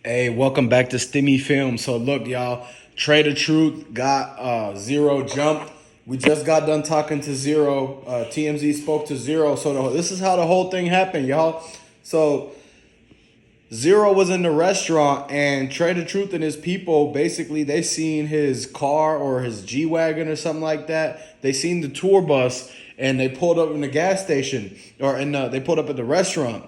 Hey, welcome back to Stimmy Film. So look, y'all, Trae the Truth got Zero jumped. We just got done talking to Zero. TMZ spoke to Zero. So this is how the whole thing happened, y'all. So Zero was in the restaurant, and Trae the Truth and his people basically they seen his car or his G wagon or something like that. They seen the tour bus, and they pulled up in the gas station they pulled up at the restaurant.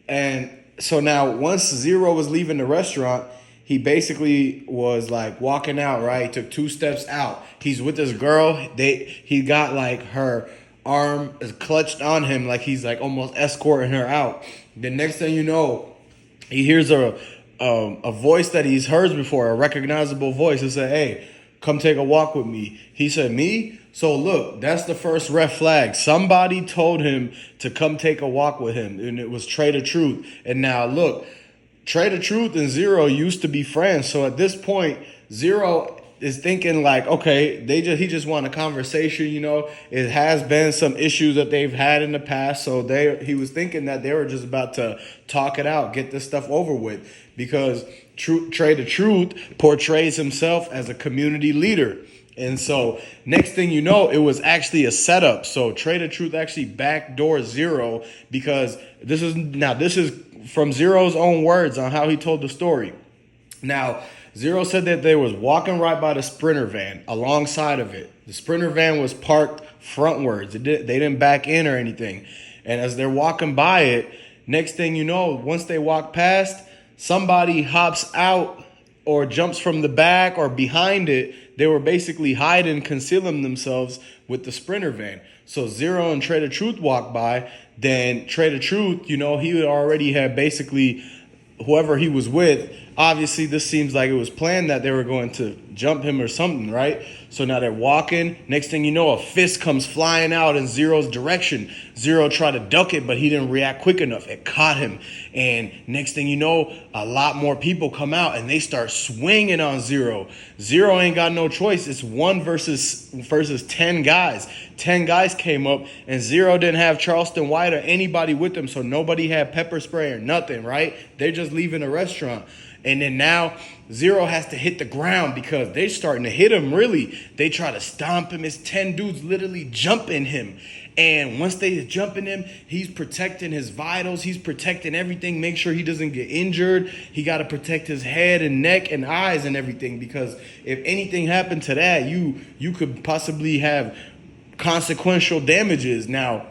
And so now, once Zero was leaving the restaurant, he basically was like walking out. Right, he took 2 steps out. He's with this girl. He got like her arm is clutched on him, like he's like almost escorting her out. The next thing you know, he hears a voice that he's heard before, a recognizable voice. He said, "Hey, come take a walk with me." He said, "Me?" So look, that's the first red flag. Somebody told him to come take a walk with him, and it was Trae the Truth. And now look, Trae the Truth and Zero used to be friends. So at this point, Zero is thinking like, okay, he just want a conversation. It has been some issues that they've had in the past. So he was thinking that they were just about to talk it out, get this stuff over with, because Trae the Truth portrays himself as a community leader. And so next thing you know, it was actually a setup. So Trae the Truth actually backdoor Zero, because this is from Zero's own words on how he told the story. Now, Zero said that they was walking right by the Sprinter van alongside of it. The Sprinter van was parked frontwards. They didn't back in or anything. And as they're walking by it, next thing you know, once they walk past, somebody hops out or jumps from the back or behind it. They were basically hiding, concealing themselves with the Sprinter van. So Zero and Trae the Truth walked by. Then Trae the Truth, he already had basically whoever he was with. Obviously, this seems like it was planned that they were going to jump him or something, right? So now they're walking. Next thing you know, a fist comes flying out in Zero's direction. Zero tried to duck it, but he didn't react quick enough. It caught him. And next thing you know, a lot more people come out and they start swinging on Zero. Zero ain't got no choice. It's one versus 10 guys. 10 guys came up, and Zero didn't have Charleston White or anybody with them, so nobody had pepper spray or nothing, right? They're just leaving the restaurant. And then now Zero has to hit the ground because they're starting to hit him, really. They try to stomp him. It's 10 dudes literally jumping him. And once they jumping him, he's protecting his vitals. He's protecting everything. Make sure he doesn't get injured. He got to protect his head and neck and eyes and everything, because if anything happened to that, you could possibly have consequential damages. Now,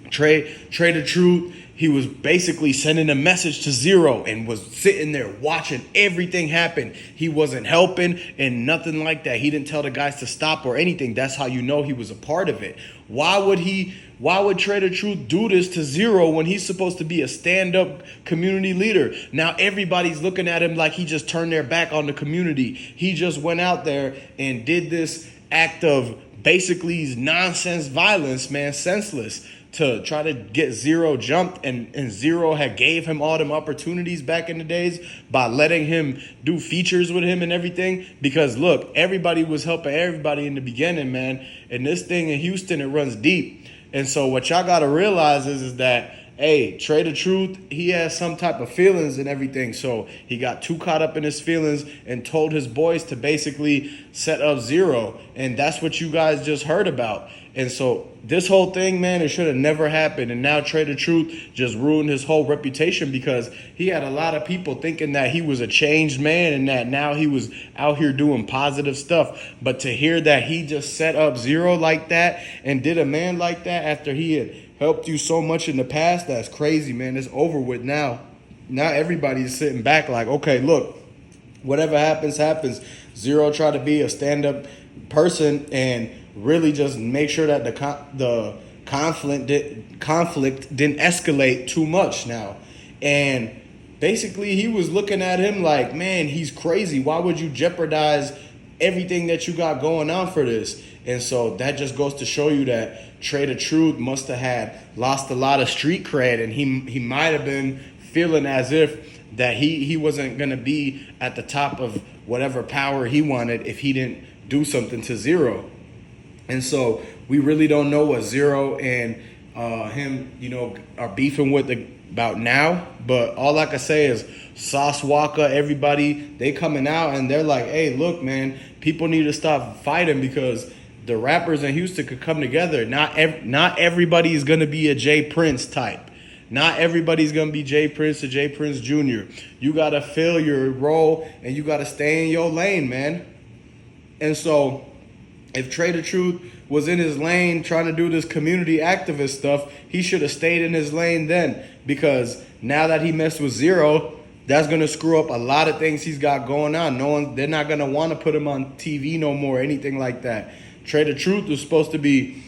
Trae the Truth, he was basically sending a message to Zero and was sitting there watching everything happen. He wasn't helping and nothing like that. He didn't tell the guys to stop or anything. That's how you know he was a part of it. Why would Trae the Truth do this to Zero when he's supposed to be a stand-up community leader? Now everybody's looking at him like he just turned their back on the community. He just went out there and did this act of basically nonsense violence, man, senseless, to try to get Zero jumped, and Zero had gave him all them opportunities back in the days by letting him do features with him and everything. Because look, everybody was helping everybody in the beginning, man. And this thing in Houston, it runs deep. And so what y'all gotta realize is that, hey, Trae the Truth, he has some type of feelings and everything. So he got too caught up in his feelings and told his boys to basically set up Zero. And that's what you guys just heard about. And so this whole thing, man, it should have never happened. And now Trae the Truth just ruined his whole reputation, because he had a lot of people thinking that he was a changed man and that now he was out here doing positive stuff. But to hear that he just set up Zero like that and did a man like that after he had helped you so much in the past, that's crazy, man. It's over with now. Now everybody's sitting back like, okay, look, whatever happens, happens. Zero tried to be a stand-up person and really just make sure that the conflict didn't escalate too much now. And basically he was looking at him like, man, he's crazy. Why would you jeopardize everything that you got going on for this? And so that just goes to show you that Trae the Truth must have had lost a lot of street cred, and he might have been feeling as if that he wasn't going to be at the top of whatever power he wanted if he didn't do something to Zero. And so we really don't know what Zero and him, are beefing with about now. But all I can say is Sauce Walker, everybody, they coming out and they're like, hey, look, man, people need to stop fighting because the rappers in Houston could come together. Not everybody is gonna be a Jay Prince type. Not everybody's gonna be Jay Prince or Jay Prince Jr. You gotta fill your role and you gotta stay in your lane, man. And so, if Trae the Truth was in his lane trying to do this community activist stuff, he should have stayed in his lane then. Because now that he messed with Zero, that's gonna screw up a lot of things he's got going on. They're not gonna want to put him on TV no more, anything like that. Trae the Truth was supposed to be,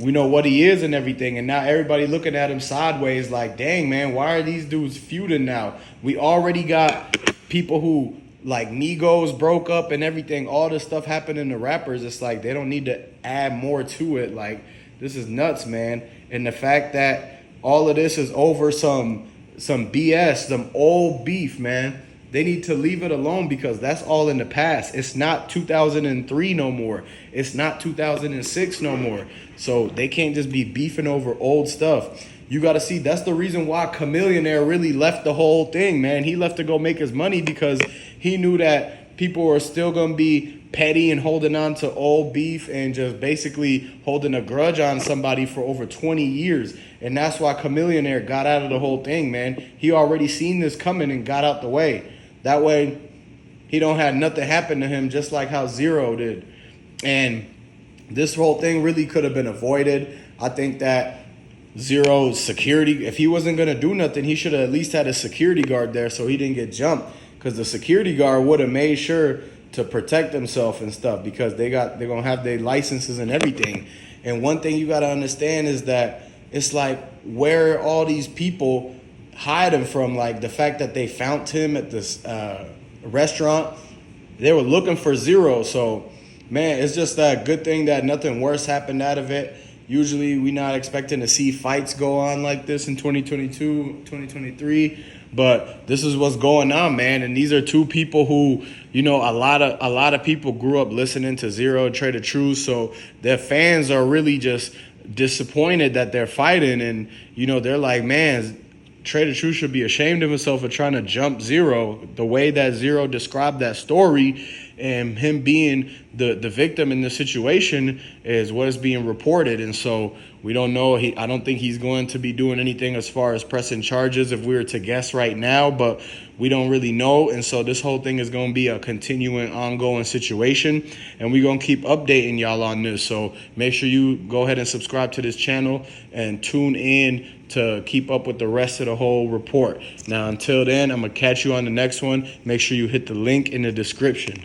we know what he is and everything, and now everybody looking at him sideways like, dang, man, why are these dudes feuding now? We already got people who, like, Migos broke up and everything. All this stuff happening to rappers. It's like they don't need to add more to it. Like, this is nuts, man. And the fact that all of this is over some BS, some old beef, man. They need to leave it alone because that's all in the past. It's not 2003 no more. It's not 2006 no more. So they can't just be beefing over old stuff. You got to see, that's the reason why Chameleonaire really left the whole thing, man. He left to go make his money because he knew that people were still going to be petty and holding on to old beef and just basically holding a grudge on somebody for over 20 years. And that's why Chameleonaire got out of the whole thing, man. He already seen this coming and got out the way. That way, he don't have nothing happen to him, just like how Zero did. And this whole thing really could have been avoided. I think that Zero's security, if he wasn't going to do nothing, he should have at least had a security guard there so he didn't get jumped. Because the security guard would have made sure to protect himself and stuff because they're going to have their licenses and everything. And one thing you got to understand is that it's like where all these people hiding from, like the fact that they found him at this restaurant. They were looking for Zero. So, man, it's just a good thing that nothing worse happened out of it. Usually we're not expecting to see fights go on like this in 2022, 2023. But this is what's going on, man. And these are two people who, a lot of people grew up listening to Zero and Trae the Truth. So their fans are really just disappointed that they're fighting. And, they're like, man, Trae the Truth should be ashamed of himself for trying to jump Zero. The way that Zero described that story and him being the victim in the situation is what is being reported. And so we don't know. I don't think he's going to be doing anything as far as pressing charges if we were to guess right now, but we don't really know. And so this whole thing is going to be a continuing, ongoing situation, and we're going to keep updating y'all on this. So make sure you go ahead and subscribe to this channel and tune in to keep up with the rest of the whole report. Now, until then, I'm going to catch you on the next one. Make sure you hit the link in the description.